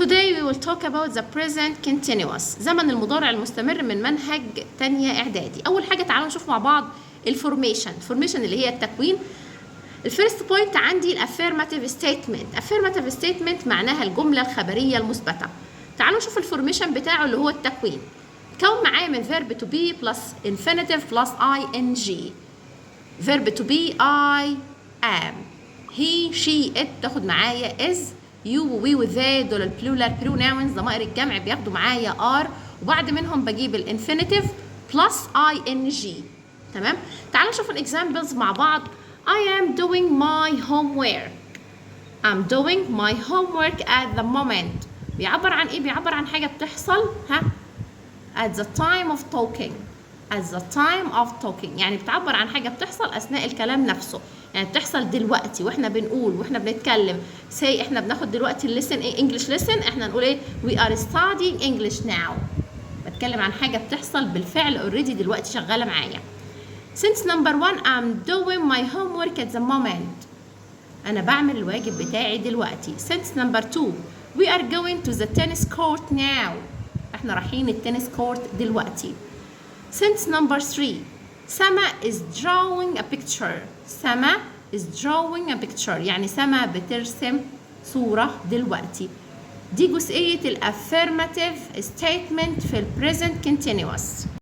Today we will talk about the present continuous. زمن المضارع المستمر من منهج تانية إعدادي. أول حاجة تعالوا نشوف مع بعض الفورميشن اللي هي التكوين. الفيرست بوينت عندي الافيرماتيف ستيتمنت. افيرماتيف ستيتمنت معناها الجملة الخبرية المثبتة. تعالوا نشوف الفورميشن بتاعه اللي هو التكوين. كون معايا من verb to be plus infinitive plus ing. verb to be I am. he she it تاخد معايا is. you و we و they دول البلورال pronouns ضمائر الجمع بياخدوا معايا are وبعد منهم بجيب الانفينيتيف plus ing. تمام؟ تعالوا نشوف الاكزامبلز مع بعض. I am doing my homework. I'm doing my homework at the moment. بيعبر عن ايه؟ بيعبر عن حاجة بتحصل at the time of talking. at the time of talking يعني بتعبر عن حاجة بتحصل أثناء الكلام نفسه. يعني بتحصل دلوقتي واحنا بنقول واحنا بنتكلم. say احنا بناخد دلوقتي listen English listen احنا نقول ايه؟ we are studying English now. بتكلم عن حاجة بتحصل بالفعل already دلوقتي شغالة معايا. since number 1 I'm doing my homework at the moment. أنا بعمل الواجب بتاعي دلوقتي. since number 2 we are going to the tennis court now. احنا رايحين التنس كورت دلوقتي. since number 3 سما is drawing a picture. سما is drawing a picture يعني سما بترسم صورة دلوقتي. دي جزئية الافيرماتيف ستيتمنت في البريزنت continuous.